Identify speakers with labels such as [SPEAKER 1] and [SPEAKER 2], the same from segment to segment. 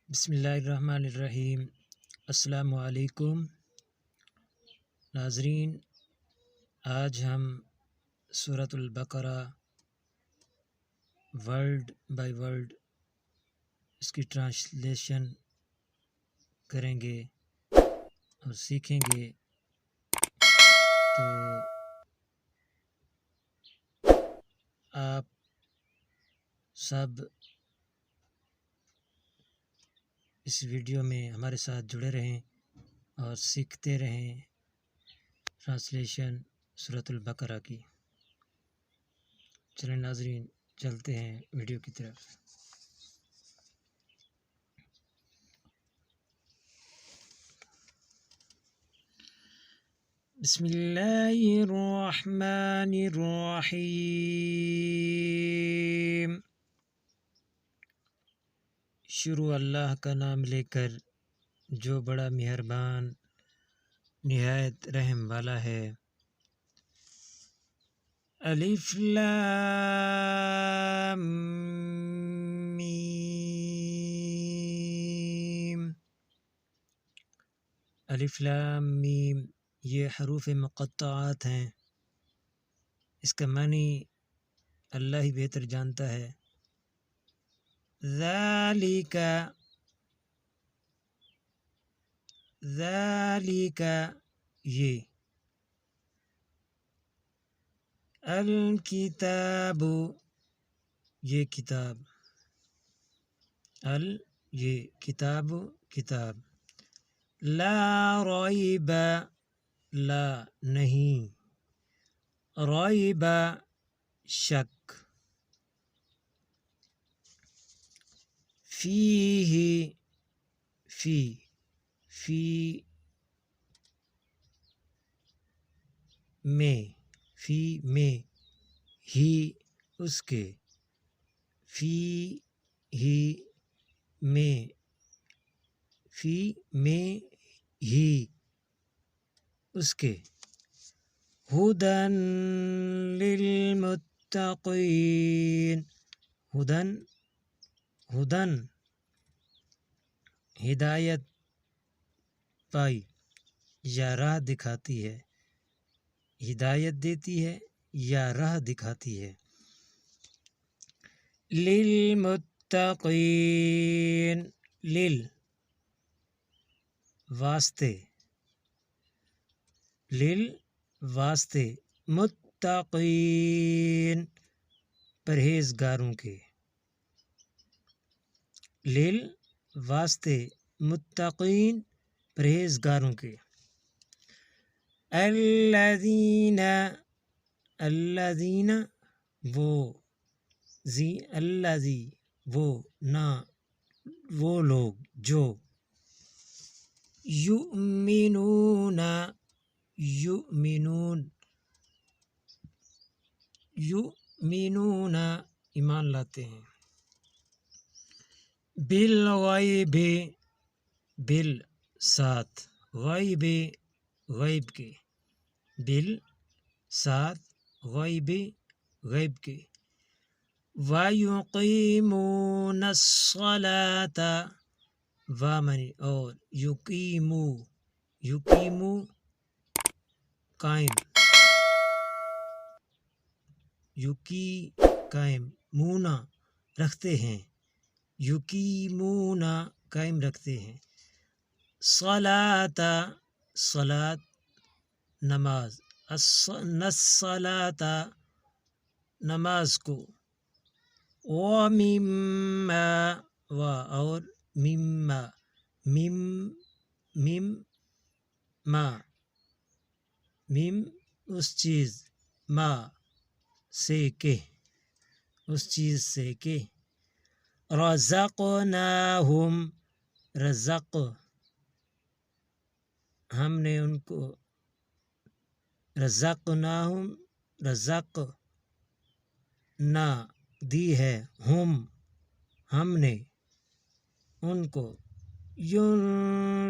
[SPEAKER 1] بسم اللہ الرحمن الرحیم۔ السلام علیکم ناظرین، آج ہم سورۃ البقرہ ورڈ بائی ورڈ اس کی ٹرانسلیشن کریں گے اور سیکھیں گے۔ تو آپ سب اس ویڈیو میں ہمارے ساتھ جڑے رہیں اور سیکھتے رہیں ٹرانسلیشن سورۃ البقرہ کی۔ چلیں ناظرین، چلتے ہیں ویڈیو کی طرف۔ بسم اللہ الرحمن الرحیم۔ شروع اللہ کا نام لے کر جو بڑا مہربان نہایت رحم والا ہے۔ الف لام میم۔ الف لام میم یہ حروف مقطعات ہیں۔ اس کا معنی اللہ ہی بہتر جانتا ہے۔ ذالک یہ، الکتاب یہ کتاب، یہ کتاب، لا ریب لا نہیں، ریب شک، فیہ فی میں ہی اس کے، فی میں ہی اس کے، ھدی للمتقین، ھدی ہدایت پائی یا راہ دکھاتی ہے، ہدایت دیتی ہے یا راہ دکھاتی ہے۔ للمتقین، واسطے، متقین پرہیزگاروں کے، واسطے متقین پرہیزگاروں کے۔ الذین وہ لوگ جو، یؤمنون ایمان لاتے ہیں، بالغیب ساتھ غیب کے، ساتھ غیب کے، وَيُقِيمُونَ الصَّلَاةَ وَمَنِ اور یقیمو قائم رکھتے ہیں، قائم رکھتے ہیں، صلاۃ نماز، نماز کو، وَمِمَّا اور اس چیز، اس چیز سے کہ، رزقناہم ہم نے ان کو، رزقنا دی ہے، ہم نے ان کو، ينفقون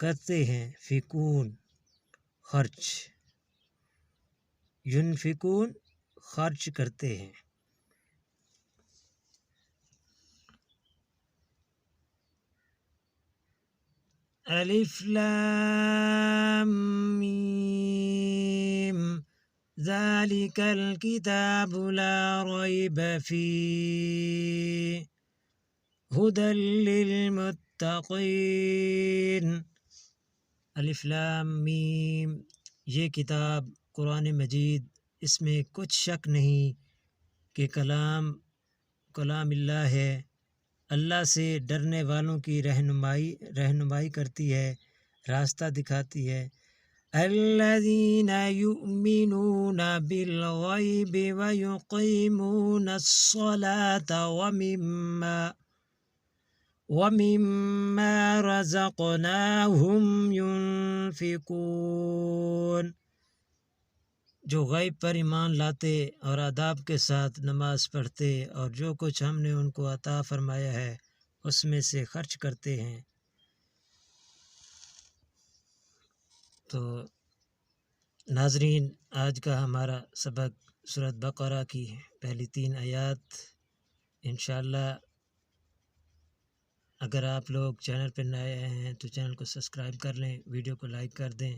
[SPEAKER 1] کرتے ہیں، فکون خرچ، ينفقون خرچ کرتے ہیں۔ الف لام میم ذالک الکتاب لا ریب فیہ ہدی للمتقین۔ الف لام میم، یہ کتاب قرآن مجید، اس میں کچھ شک نہیں کہ کلام اللہ ہے، اللہ سے ڈرنے والوں کی رہنمائی کرتی ہے، راستہ دکھاتی ہے۔ الذین یؤمنون بالغیب ویقیمون الصلاة ومما رزقناہم ينفقون، جو غیب پر ایمان لاتے اور آداب کے ساتھ نماز پڑھتے اور جو کچھ ہم نے ان کو عطا فرمایا ہے اس میں سے خرچ کرتے ہیں۔ تو ناظرین، آج کا ہمارا سبق سورۃ بقرہ کی پہلی 3 آیات۔ انشاءاللہ اگر آپ لوگ چینل پہ نئے آئے ہیں تو چینل کو سبسکرائب کر لیں، ویڈیو کو لائک کر دیں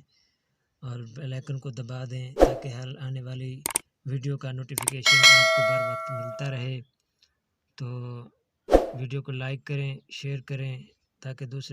[SPEAKER 1] اور بیل آئیکن کو دبا دیں تاکہ ہر آنے والی ویڈیو کا نوٹیفیکیشن آپ کو بر وقت ملتا رہے۔ تو ویڈیو کو لائک کریں، شیئر کریں تاکہ دوسرے